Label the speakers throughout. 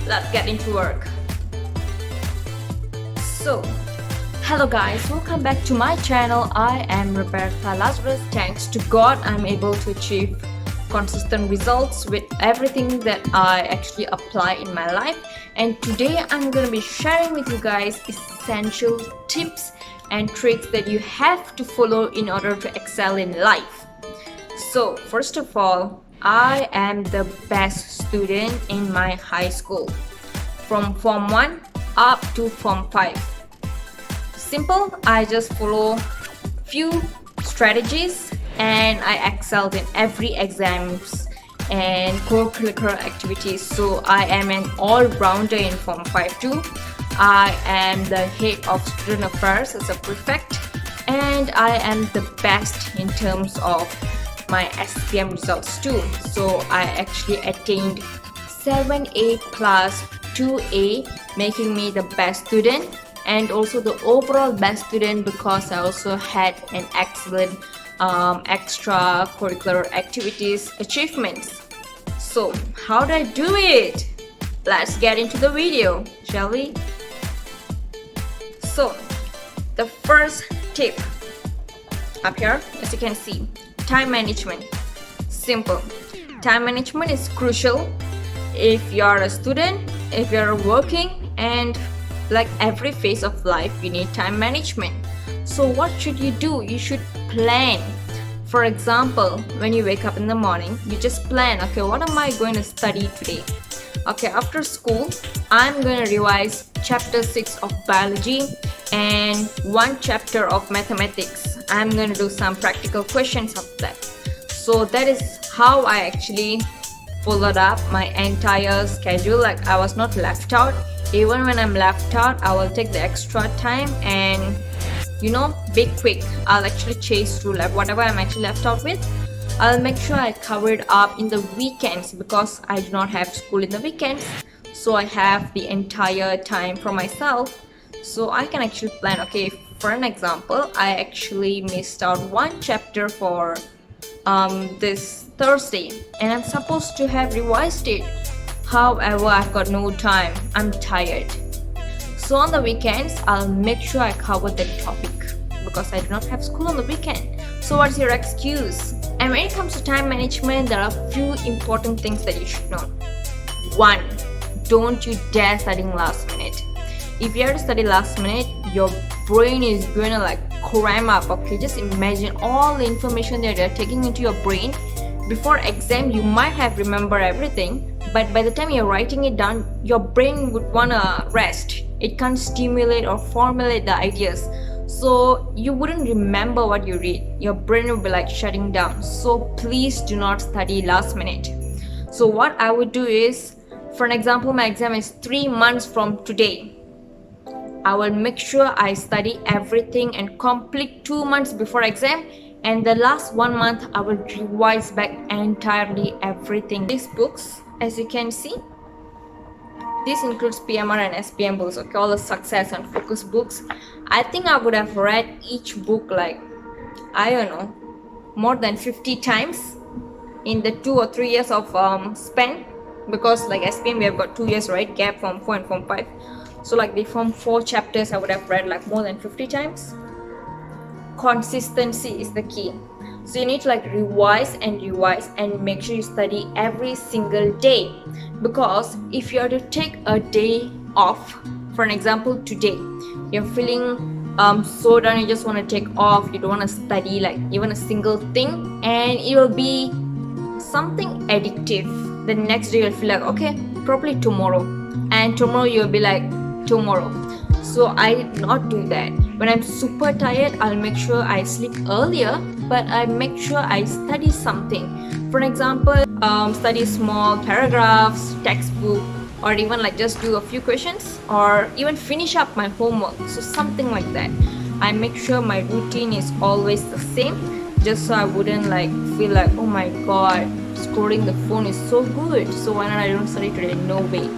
Speaker 1: Let's get into work. So, hello guys, welcome back to my channel. I am Roberta Lazarus. Thanks to God, I'm able to achieve consistent results with everything that I actually apply in my life. And today I'm going to be sharing with you guys essential tips and tricks that you have to follow in order to excel in life. So, first of all, I am the best student in my high school, from Form 1 up to Form 5. Simple, I just follow few strategies and I excelled in every exams and co-curricular activities. So I am an all-rounder in Form 5 too. I am the head of student affairs as a prefect, and I am the best in terms of my SPM results too. So I actually attained 7A plus 2A, making me the best student and also the overall best student because I also had an excellent extracurricular activities achievements. So how did I do it? Let's get into the video, shall we? So the first tip up here, as you can see, time management. Simple. Time management is crucial if you are a student, if you are working, and like every phase of life, you need time management. So what should you do? You should plan. For example, when you wake up in the morning, you just plan, okay, what am I going to study today? Okay, after school, I'm going to revise chapter 6 of biology and 1 chapter of mathematics. I'm going to do some practical questions of that. So that is how I actually followed up my entire schedule. Like I was not left out. Even when I'm left out, I will take the extra time and be quick. I'll actually chase through like whatever I'm actually left out with. I'll make sure I cover it up in the weekends because I do not have school in the weekends. So I have the entire time for myself. So I can actually plan, okay, for an example, I actually missed out 1 chapter for this Thursday and I'm supposed to have revised it. However, I've got no time. I'm tired. So on the weekends, I'll make sure I cover that topic because I do not have school on the weekend. So what's your excuse? And when it comes to time management, there are a few important things that you should know. 1. Don't you dare study last minute. If you have to study last minute, your brain is going to like cram up. Okay, just imagine all the information that you're taking into your brain. Before exam, you might have remembered everything, but by the time you're writing it down, your brain would want to rest. It can't stimulate or formulate the ideas. So you wouldn't remember what you read. Your brain will be like shutting down. So please do not study last minute. So what I would do is, for an example, my exam is 3 months from today. I will make sure I study everything and complete 2 months before exam. And the last 1 month, I will revise back entirely everything. These books, as you can see, this includes PMR and SPM books, okay, all the success and focus books. I think I would have read each book like, I don't know, more than 50 times in the 2 or 3 years of span. Because like SPM, we have got 2 years, right, gap from 4 and from 5. So like the Form 4 chapters, I would have read like more than 50 times. Consistency is the key. So you need to like revise and make sure you study every single day. Because if you are to take a day off, for an example, today, you're feeling so down, you just want to take off, you don't want to study like even a single thing, and it will be something addictive. The next day you'll feel like, okay, probably tomorrow, and tomorrow you'll be like, tomorrow. So I did not do that. When I'm super tired, I'll make sure I sleep earlier, but I make sure I study something. For example, study small paragraphs, textbook, or even like just do a few questions, or even finish up my homework. So something like that. I make sure my routine is always the same, just so I wouldn't like feel like, oh my god, scrolling the phone is so good, so why not I don't study today? No way.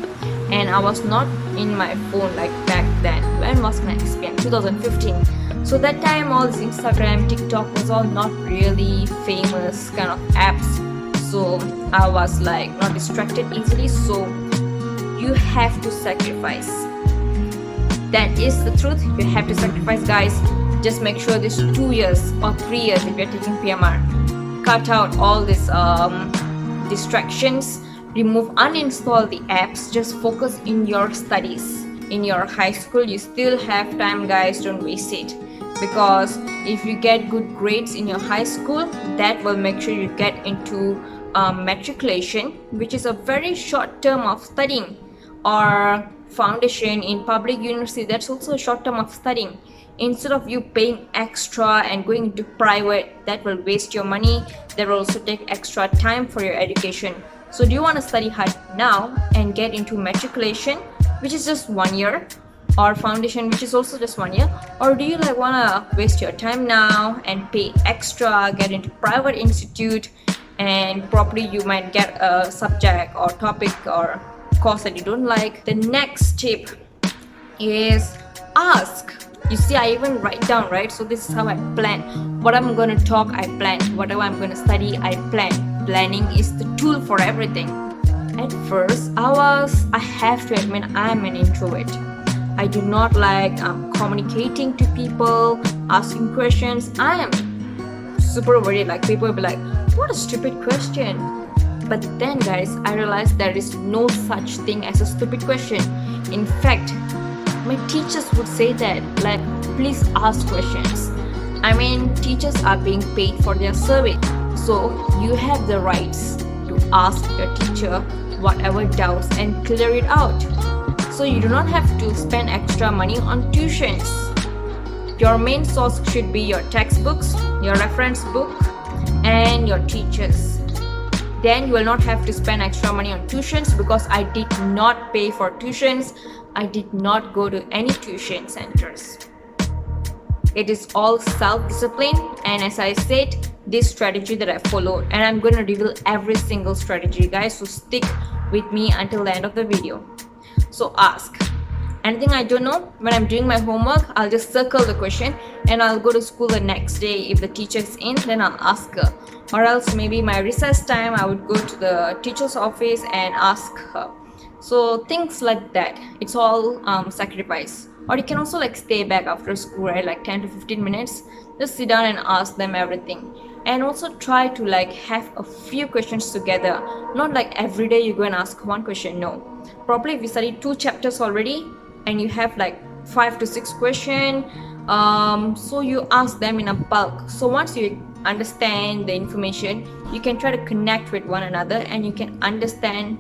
Speaker 1: And I was not in my phone like back then. When was my experience? 2015. So that time all this Instagram, TikTok was all not really famous kind of apps. So I was like not distracted easily. So you have to sacrifice. That is the truth. You have to sacrifice, guys. Just make sure this 2 years or 3 years if you're taking PMR, cut out all these distractions. Remove, uninstall the apps, just focus in your studies. In your high school, you still have time, guys, don't waste it. Because if you get good grades in your high school, that will make sure you get into matriculation, which is a very short term of studying, or foundation in public university, that's also a short term of studying. Instead of you paying extra and going into private, that will waste your money, that will also take extra time for your education. So do you want to study hard now and get into matriculation, which is just 1 year, or foundation, which is also just 1 year, or do you like want to waste your time now and pay extra, get into private institute, and probably you might get a subject or topic or course that you don't like? The next tip is ask. You see, I even write down, right? So this is how I plan. What I'm going to talk, I plan. Whatever I'm going to study, I plan. Planning is the tool for everything. At first, I have to admit, I'm an introvert. I do not like communicating to people, asking questions. I am super worried. Like, people will be like, what a stupid question. But then, guys, I realized there is no such thing as a stupid question. In fact, my teachers would say that, like, please ask questions. I mean, teachers are being paid for their service. So you have the rights to ask your teacher whatever doubts and clear it out. So you do not have to spend extra money on tuitions. Your main source should be your textbooks, your reference book, and your teachers. Then you will not have to spend extra money on tuitions, because I did not pay for tuitions. I did not go to any tuition centers. It is all self-discipline, and as I said, this strategy that I followed, and I'm going to reveal every single strategy, guys, so stick with me until the end of the video. So ask. Anything I don't know, when I'm doing my homework, I'll just circle the question and I'll go to school the next day. If the teacher's in, then I'll ask her. Or else maybe my recess time, I would go to the teacher's office and ask her. So things like that, it's all sacrifice. Or you can also like stay back after school, right, like 10 to 15 minutes, just sit down and ask them everything. And also try to like have a few questions together, not like every day you go and ask one question. No, probably if you study 2 chapters already and you have like 5 to 6 questions, so you ask them in a bulk. So once you understand the information, you can try to connect with one another and you can understand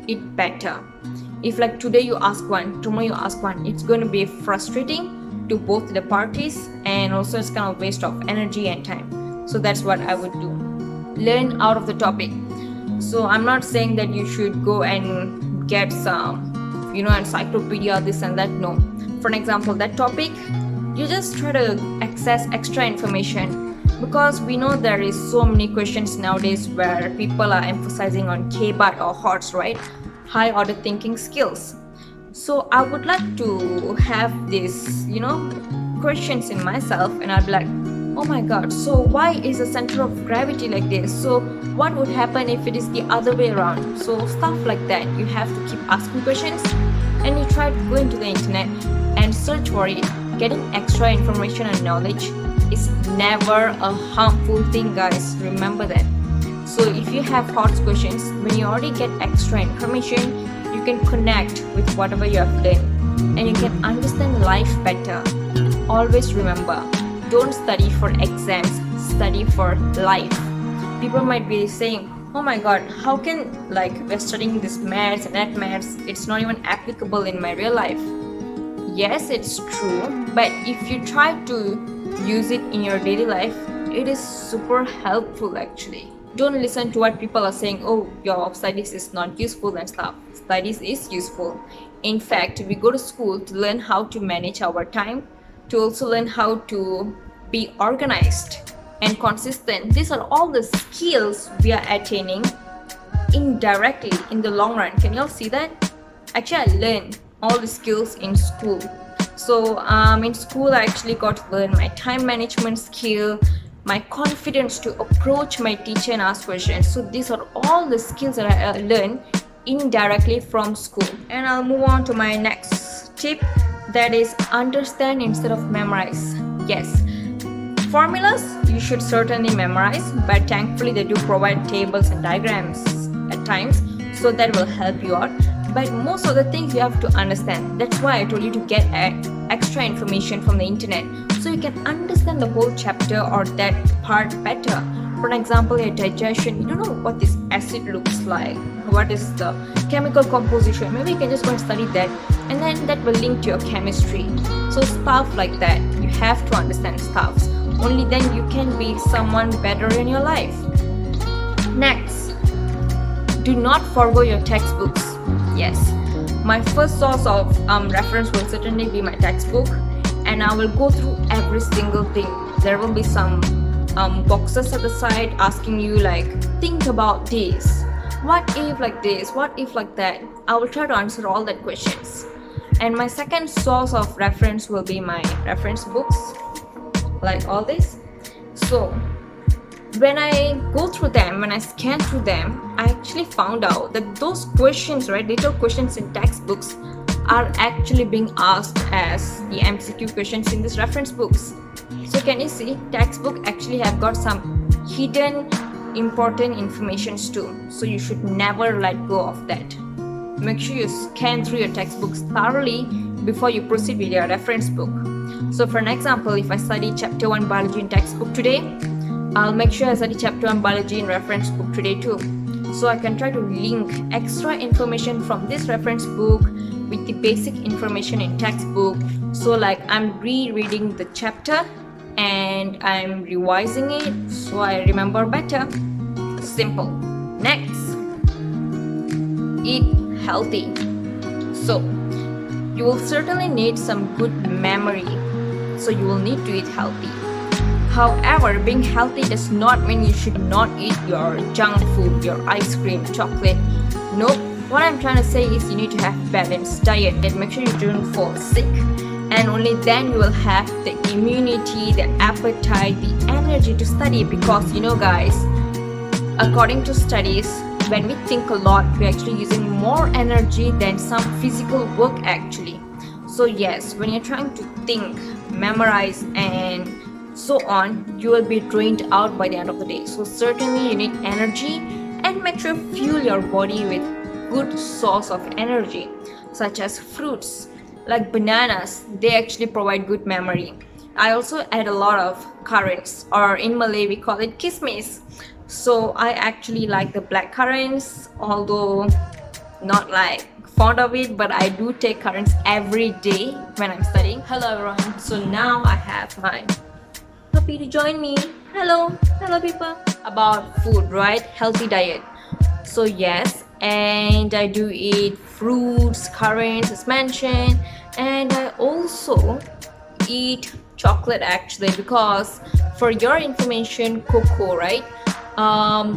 Speaker 1: it better. If like today you ask one, tomorrow you ask one, it's going to be frustrating to both the parties, and also it's kind of waste of energy and time. So that's what I would do. Learn out of the topic. So I'm not saying that you should go and get some, encyclopedia, this and that. No. For an example, that topic, you just try to access extra information, because we know there is so many questions nowadays where people are emphasizing on KBAT or HOTS, right? High order thinking skills. So I would like to have this, questions in myself, and I'd be like, oh my god, so why is the center of gravity like this? So what would happen if it is the other way around? So stuff like that. You have to keep asking questions, and you try to go into the internet and search for it. Getting extra information and knowledge is never a harmful thing, guys. Remember that. So if you have hot questions, when you already get extra information, you can connect with whatever you have learned, and you can understand life better. Always remember, don't study for exams, study for life. People might be saying, oh my god, how can we're studying this maths and that maths, it's not even applicable in my real life. yes, it's true, but if you try to use it in your daily life, it is super helpful actually. Don't listen to what people are saying, oh, your studies is not useful and stuff. Studies is useful. In fact, we go to school to learn how to manage our time, to also learn how to be organized and consistent. These are all the skills we are attaining indirectly in the long run. Can you all see that? Actually, I learned all the skills in school. So in school, I actually got to learn my time management skill, my confidence to approach my teacher and ask questions. So these are all the skills that I learned indirectly from school. And I'll move on to my next tip, that is understand instead of memorize. Yes, formulas you should certainly memorize, but thankfully they do provide tables and diagrams at times, so that will help you out. But most of the things you have to understand. That's why I told you to get extra information from the internet, so you can understand the whole chapter or that part better. For an example, your digestion, you don't know what this acid looks like, what is the chemical composition. Maybe you can just go and study that, and then that will link to your chemistry. So stuff like that, you have to understand stuffs. Only then you can be someone better in your life. Next, do not forgo your textbooks. Yes, my first source of reference will certainly be my textbook, and I will go through every single thing. There will be some boxes at the side asking you like, think about this, what if like this, what if like that. I will try to answer all that questions. And my second source of reference will be my reference books, like all this. So when I go through them, when I scan through them, I actually found out that those questions, right, little questions in textbooks are actually being asked as the MCQ questions in these reference books. So can you see, textbook actually have got some hidden important informations too. So you should never let go of that. Make sure you scan through your textbooks thoroughly before you proceed with your reference book. So for an example, if I study chapter 1 biology in textbook today, I'll make sure I study chapter 1 biology in reference book today too. So I can try to link extra information from this reference book with the basic information in textbook. So like I'm rereading the chapter and I'm revising it so I remember better. Simple. Next, eat healthy. So you will certainly need some good memory, so you will need to eat healthy. However, being healthy does not mean you should not eat your junk food, your ice cream, chocolate. Nope. What I'm trying to say is you need to have balanced diet and make sure you don't fall sick. And only then you will have the immunity, the appetite, the energy to study. Because you know guys, according to studies, when we think a lot, we're actually using more energy than some physical work actually. So yes, when you're trying to think, memorize and so on, you will be drained out by the end of the day. So certainly you need energy, and make sure you fuel your body with good source of energy, such as fruits like bananas. They actually provide good memory. I also add a lot of currants, or in Malay we call it kismis. So I actually like the black currants, although not like fond of it, but I do take currants every day when I'm studying. Hello everyone. So now I have my puppy to join me. Hello people. About food, right? Healthy diet. So yes, and I do eat fruits, currants as mentioned, and I also eat chocolate actually, because for your information, cocoa, right,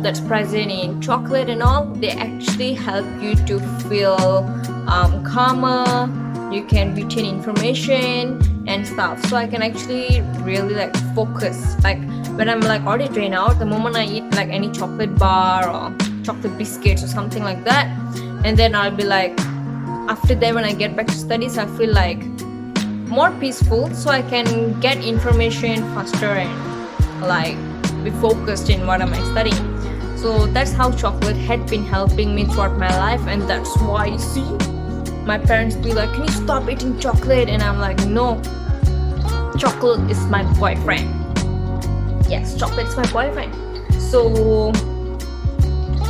Speaker 1: that's present in chocolate and all, they actually help you to feel calmer. You can retain information and stuff. So I can actually really like focus. Like when I'm like already drained out, the moment I eat like any chocolate bar or chocolate biscuits or something like that, and then I'll be like, after that when I get back to studies, I feel like more peaceful, so I can get information faster and like be focused in what am I studying. So that's how chocolate had been helping me throughout my life, and that's why you see my parents be like, can you stop eating chocolate? And I'm like, no, chocolate is my boyfriend. Yes, chocolate is my boyfriend. So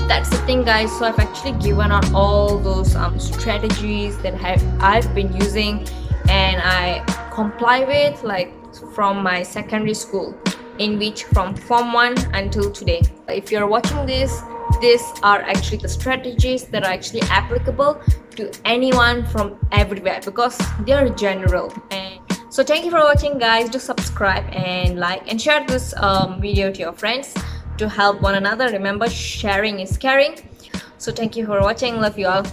Speaker 1: that's the thing guys. So I've actually given out all those strategies that I've been using, and I comply with like from my secondary school, in which from Form 1 until today. If you're watching this, these are actually the strategies that are actually applicable to anyone from everywhere because they're general. And so thank you for watching, guys. Do subscribe and like and share this video to your friends to help one another. Remember, sharing is caring. So thank you for watching. Love you all.